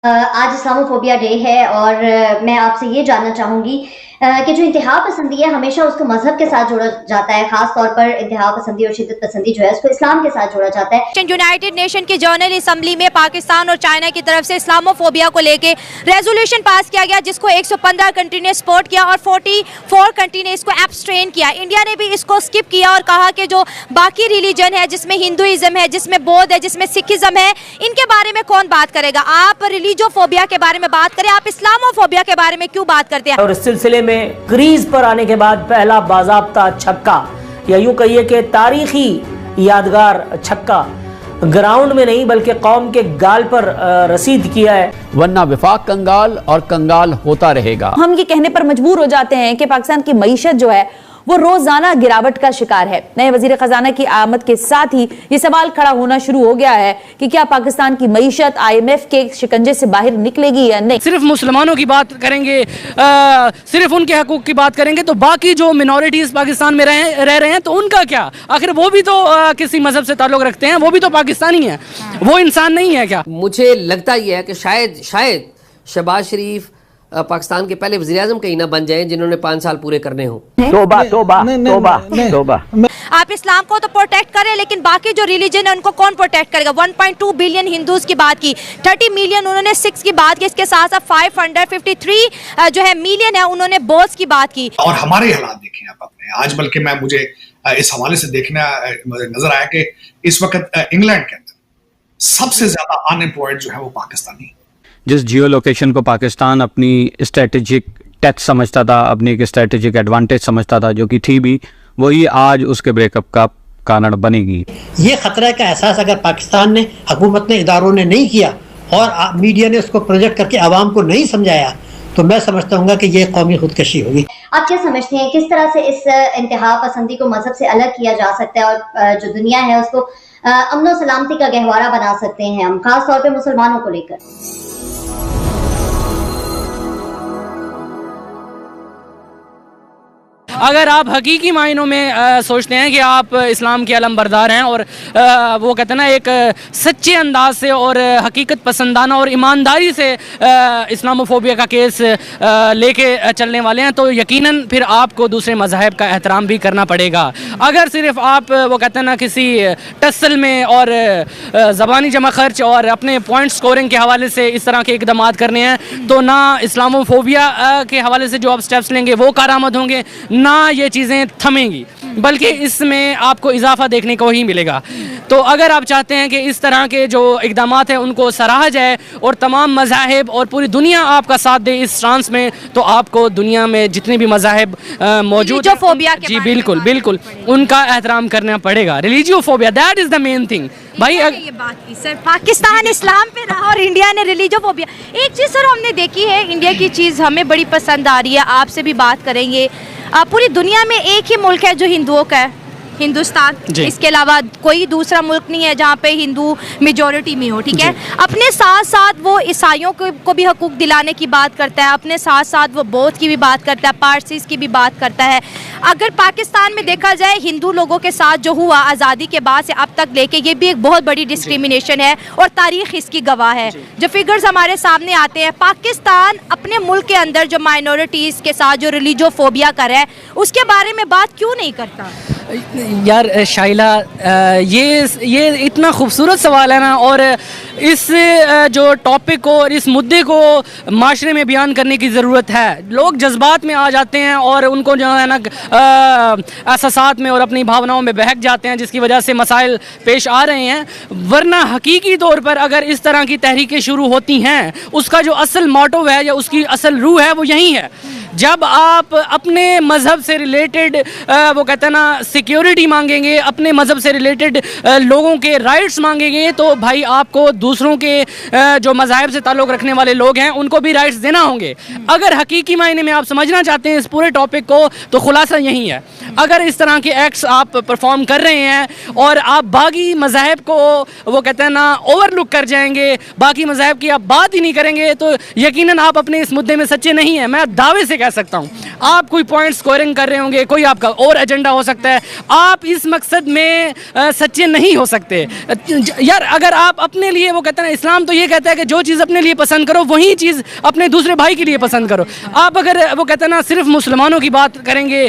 आज Islamophobia day है और मैं आपसे ये जानना चाहूँगी कि जो इंतहा पसंदी है हमेशा उसको मजहब के साथ जोड़ा जाता है, खास तौर पर इंतहा पसंदी और शिद्दत पसंदी जो है उसको इस्लाम के साथ जोड़ा जाता है। यूनाइटेड नेशन की जनरल असम्बली में पाकिस्तान और चाइना की तरफ से इस्लामोफोबिया को लेके रेजोल्यूशन पास किया गया, जिसको 115 कंट्री ने सपोर्ट किया और 44 कंट्री ने इसको एब्सट्रेन किया। इंडिया ने भी इसको स्किप किया और कहा कि जो बाकी रिलीजन है, जिसमें हिंदुइज्म है, जिसमें बौद्ध है, जिसमें सिखिज्म है, इनके बारे में कौन बात करेगा। आप रिलीजोफोबिया के बारे में बात करें, आप इस्लामोफोबिया के बारे में क्यों बात करते हैं। और इस सिलसिले में क्रीज पर आने के बाद पहला बाज़ाब्ता छक्का, या यूं कहिए कि तारीखी यादगार छक्का ग्राउंड में नहीं बल्कि कौम के गाल पर रसीद किया है। वरना विफाक कंगाल और कंगाल होता रहेगा। हम ये कहने पर मजबूर हो जाते हैं कि पाकिस्तान की मईशत जो है वो रोजाना गिरावट का शिकार है। नए वजीर खजाना की आमद के साथ ही ये सवाल खड़ा होना शुरू हो गया है कि क्या पाकिस्तान की मईशत IMF के शिकंजे से बाहर निकलेगी या नहीं। सिर्फ मुसलमानों की बात करेंगे, सिर्फ उनके हकूक की बात करेंगे तो बाकी जो मिनॉरिटीज पाकिस्तान में रह रहे हैं तो उनका क्या। आखिर वो भी तो किसी मजहब से ताल्लुक रखते हैं, वो भी तो पाकिस्तानी है, वो इंसान नहीं है क्या। मुझे लगता ही है कि शायद शहबाज शरीफ पाकिस्तान के पहले वज़ीर-ए-आज़म कहीं ना बन जाएं जिन्होंने 5 साल पूरे करने हों। तौबा तौबा तौबा तौबा। आप इस्लाम को तो प्रोटेक्ट करें, लेकिन बाकी जो रिलीजन है उनको कौन प्रोटेक्ट करेगा। 1.2 बिलियन हिंदूज की बात की, 30 मिलियन उन्होंने सिख्स की बात की, इसके साथ साथ 553 जो है मिलियन है उन्होंने बौद्ध की बात की। और हमारे हालात देखें आप अपने आज, बल्कि मुझे इस हवाले से देखना नजर आया कि इस वक्त इंग्लैंड के अंदर सबसे ज्यादा अनएम्प्लॉयड जो है वो पाकिस्तानी। जिस जियो लोकेशन को पाकिस्तान अपनी स्ट्रेटेजिक टच समझता था, अपनी एक स्ट्रेटेजिक एडवांटेज समझता था, जो कि थी भी, वही आज उसके ब्रेकअप का कारण बनेगी। ये खतरा का एहसास अगर पाकिस्तान ने, हुकूमत ने, इदारों ने नहीं किया और मीडिया ने उसको प्रोजेक्ट करके आवाम को नहीं समझाया तो मैं समझता हूँ कि ये कौमी खुदकशी होगी। आप क्या समझते हैं किस तरह से इस इंतहा पसंदी को मजहब से अलग किया जा सकता है और जो दुनिया है उसको अमन और सलामती का गहवारा बना सकते हैं हम, खास तौर पे मुसलमानों को लेकर। अगर आप हकीकी मायनों में सोचते हैं कि आप इस्लाम के अलमबरदार हैं और वो कहते हैं ना एक सच्चे अंदाज से और हकीकत पसंदाना और ईमानदारी से इस्लामोफोबिया का केस लेके चलने वाले हैं, तो यकीनन फिर आपको दूसरे मज़ाहिब का एहतराम भी करना पड़ेगा। अगर सिर्फ आप वो कहते हैं ना किसी टसल में और ज़बानी जमा खर्च और अपने पॉइंट स्कोरिंग के हवाले से इस तरह के इकदाम करने हैं तो ना इस्लामोफोबिया के हवाले से जो आप स्टेप्स लेंगे वो कारआमद होंगे, ना ये चीज़ें थमेंगी, बल्कि इसमें आपको इजाफा देखने को ही मिलेगा। तो अगर आप चाहते हैं कि इस तरह के जो इक़दाम हैं उनको सराहा जाए और तमाम मज़ाहिब और पूरी दुनिया आपका साथ दे इस ट्रांस में, तो आपको दुनिया में जितने भी मज़ाहिब मौजूद हैं, जी बिल्कुल बिल्कुल, उनका एहतराम करना पड़ेगा। Religiophobia, that is the main thing. भाई ये बात की सर, पाकिस्तान इस्लाम पे रहा और इंडिया ने रिलीजियोफोबिया। एक चीज़ सर हमने देखी है, इंडिया की चीज़ हमें बड़ी पसंद आ रही है, आपसे भी बात करेंगे। पूरी दुनिया में एक ही मुल्क है जो हिंदुओं का है, हिंदुस्तान। इसके अलावा कोई दूसरा मुल्क नहीं है जहाँ पे हिंदू मेजॉरिटी में हो, ठीक है। अपने साथ साथ वो ईसाइयों को भी हकूक दिलाने की बात करता है, अपने साथ साथ वो बौद्ध की भी बात करता है, पारसीज की भी बात करता है। अगर पाकिस्तान में देखा जाए हिंदू लोगों के साथ जो हुआ आज़ादी के बाद से अब तक लेके, ये भी एक बहुत बड़ी डिस्क्रिमिनेशन है और तारीख इसकी गवाह है। जो फिगर्स हमारे सामने आते हैं, पाकिस्तान अपने मुल्क के अंदर जो माइनॉरिटीज़ के साथ जो रिलीजियोफोबिया कर रहा है उसके बारे में बात क्यों नहीं करता। यार शाइला, ये इतना खूबसूरत सवाल है ना, और इस जो टॉपिक को और इस मुद्दे को माशरे में बयान करने की ज़रूरत है। लोग जज्बात में आ जाते हैं और उनको जो है ना एहसासात में और अपनी भावनाओं में बहक जाते हैं, जिसकी वजह से मसाइल पेश आ रहे हैं। वरना हकीकी तौर पर अगर इस तरह की तहरीकें शुरू होती हैं, उसका जो असल मोटो है या उसकी असल रूह है वो यही है। जब आप अपने मज़हब से रिलेटेड वो कहते हैं ना सिक्योरिटी मांगेंगे, अपने मज़हब से रिलेटेड लोगों के राइट्स मांगेंगे, तो भाई आपको दूसरों के जो मज़ाहिब से ताल्लुक़ रखने वाले लोग हैं उनको भी राइट्स देना होंगे। अगर हकीकी मायने में आप समझना चाहते हैं इस पूरे टॉपिक को, तो खुलासा यही है। अगर इस तरह के एक्ट्स आप परफॉर्म कर रहे हैं और आप बाकी मज़ाहिब को वो कहते हैं ना ओवरलुक कर जाएंगे, बाकी मज़ाहिब की आप बात ही नहीं करेंगे, तो यकीनन आप अपने इस मुद्दे में सच्चे नहीं हैं। मैं दावे से कह सकता हूँ। आप कोई पॉइंट स्कोरिंग कर रहे होंगे, कोई आपका और एजेंडा हो सकता है, आप इस मकसद में सच्चे नहीं हो सकते यार। अगर आप अपने लिए, वो कहते हैं इस्लाम तो ये कहता है कि जो चीज़ अपने लिए पसंद करो वही चीज़ अपने दूसरे भाई के लिए पसंद करो। आप अगर वो कहते हैं ना सिर्फ मुसलमानों की बात करेंगे,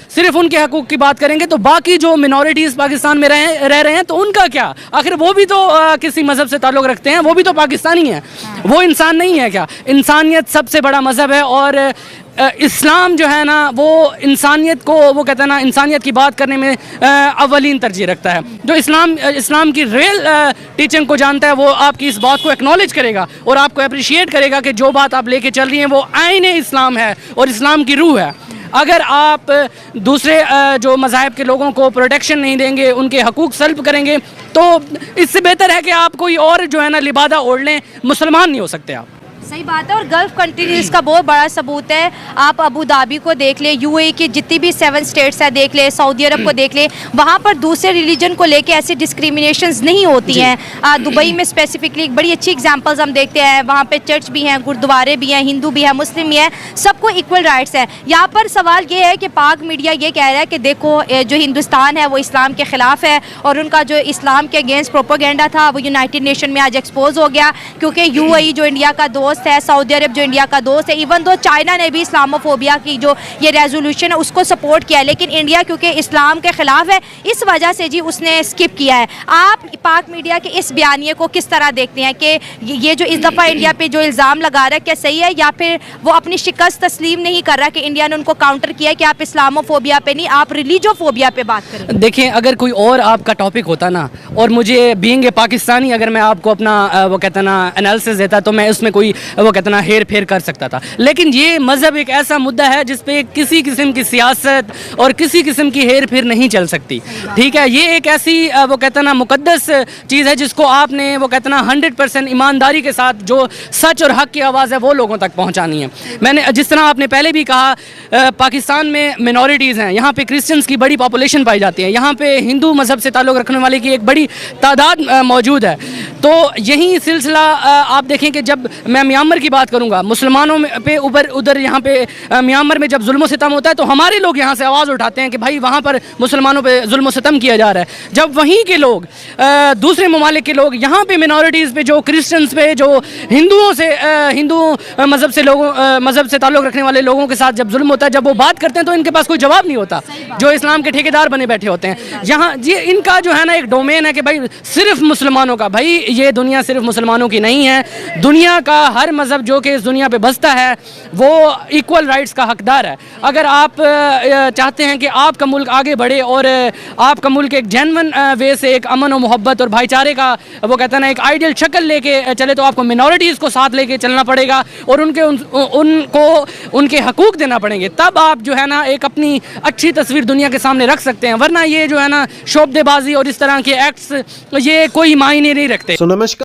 सिर्फ उनके हकूक़ की बात करेंगे, तो बाकी जो मिनॉरिटीज़ पाकिस्तान में रह रहे हैं तो उनका क्या? आखिर वो भी तो किसी मज़हब से ताल्लुक़ रखते हैं, वो भी तो पाकिस्तानी हैं, वो इंसान नहीं है क्या? इंसानियत सबसे बड़ा मज़हब है और इस्लाम जो है ना वो इंसानियत को, वो कहते हैं ना इंसानियत की बात करने में अव्वलीन तरजीह रखता है। जो इस्लाम की रियल टीचिंग को जानता है वो आपकी इस बात को एक्नॉलेज करेगा और आपको अप्रिशिएट करेगा कि जो बात आप लेके चल रही हैं वो आईने इस्लाम है और इस्लाम की रूह है। अगर आप दूसरे जो मज़ाहिब के लोगों को प्रोटेक्शन नहीं देंगे, उनके हकूक़ सल्ब करेंगे, तो इससे बेहतर है कि आप कोई और जो है ना लिबादा ओढ़ लें, मुसलमान नहीं हो सकते आप। सही बात है। और गल्फ कंट्रीज का बहुत बड़ा सबूत है। आप अबू धाबी को देख ले, यूएई की जितनी भी 7 स्टेट्स है देख ले, सऊदी अरब को देख ले, वहाँ पर दूसरे रिलीजन को लेके ऐसी डिस्क्रिमिनेशंस नहीं होती हैं। दुबई में स्पेसिफिकली बड़ी अच्छी एग्जांपल्स हम देखते हैं, वहाँ पे चर्च भी हैं, गुरुद्वारे भी हैं, हिंदू भी है, मुस्लिम भी है, सबको इक्वल राइट्स हैं। यहाँ पर सवाल ये है कि पाक मीडिया ये कह रहा है कि देखो जो हिंदुस्तान है वो इस्लाम के ख़िलाफ़ है और उनका जो इस्लाम के अगेंस्ट प्रोपोगेंडा था वो यूनाइटेड नेशन में आज एक्सपोज हो गया, क्योंकि यूएई जो इंडिया का दोस्त है, सऊदी अरब जो इंडिया का दोस्त है, इवन दो चाइना ने भी इस्लामोफोबिया की जो ये रेजोल्यूशन है उसको सपोर्ट किया है, लेकिन इंडिया क्योंकि इस्लाम के ख़िलाफ़ है इस वजह से जी उसने स्किप किया है। आप पाक मीडिया के इस बयानिए को किस तरह देखते हैं कि ये जो इस दफ़ा इंडिया पे जो इल्ज़ाम लगा रहा है क्या सही है, या फिर वो अपनी शिकस्त तस्लीम नहीं कर रहा कि इंडिया ने उनको काउंटर किया कि आप इस्लामोफोबिया पे नहीं, आप रिलीजोफोबिया पे बात करें? देखिए, अगर कोई और आपका टॉपिक होता ना और मुझे बीइंग ए पाकिस्तानी अगर मैं आपको अपना वो कहता ना एनालिसिस देता तो मैं उसमें कोई वो कहता ना हेर फेर कर सकता था, लेकिन ये मज़हब एक ऐसा मुद्दा है जिस पे किसी किस्म की सियासत और किसी किस्म की हेर फेर नहीं चल सकती। ठीक है, ये एक ऐसी वो कहता ना मुकद्दस चीज़ है जिसको आपने वो कहता ना 100% ईमानदारी के साथ जो सच और हक़ की आवाज़ है वो लोगों तक पहुँचानी है। मैंने जिस तरह आपने पहले भी कहा, पाकिस्तान में मिनॉरिटीज़ हैं, यहाँ पे क्रिश्चियंस की बड़ी पॉपुलेशन पाई जाती है, यहाँ पे हिंदू मज़हब से ताल्लुक़ रखने वाले की एक बड़ी तादाद मौजूद है। तो यही सिलसिला आप देखें कि जब मैं म्यांमार की बात करूँगा, मुसलमानों पे उधर यहाँ पे म्यांमार में जब जुल्म सितम होता है तो हमारे लोग यहाँ से आवाज़ उठाते हैं कि भाई वहाँ पर मुसलमानों पे जुल्म सितम किया जा रहा है। जब वहीं के लोग दूसरे ममालिक के लोग यहाँ पे मिनॉरिटीज़ पे, जो क्रिश्चियंस पे, जो हिंदुओं से हिंदू मज़हब से ताल्लुक़ रखने वाले लोगों के साथ जब जुल्म होता है, जब वो बात करते हैं तो इनके पास कोई जवाब नहीं होता, जो इस्लाम के ठेकेदार बने बैठे होते हैं। यहाँ ये इनका जो है ना एक डोमेन है कि भाई सिर्फ मुसलमानों का, भाई ये दुनिया सिर्फ मुसलमानों की नहीं है, दुनिया का हर मज़हब जो कि इस दुनिया पे बसता है वो इक्वल राइट्स का हकदार है। अगर आप चाहते हैं कि आपका मुल्क आगे बढ़े और आपका मुल्क एक जेन्युइन वे से एक अमन और मोहब्बत और भाईचारे का वो कहते हैं ना एक आइडियल शक्ल लेके चले, तो आपको मिनॉरिटीज़ को साथ लेके चलना पड़ेगा और उनको उनके हकूक़ देना पड़ेंगे, तब आप जो है ना एक अपनी अच्छी तस्वीर दुनिया के सामने रख सकते हैं। वरना ये जो है ना शोबदेबाजी और इस तरह के एक्ट्स ये कोई मायने नहीं रखते। नमस्कार।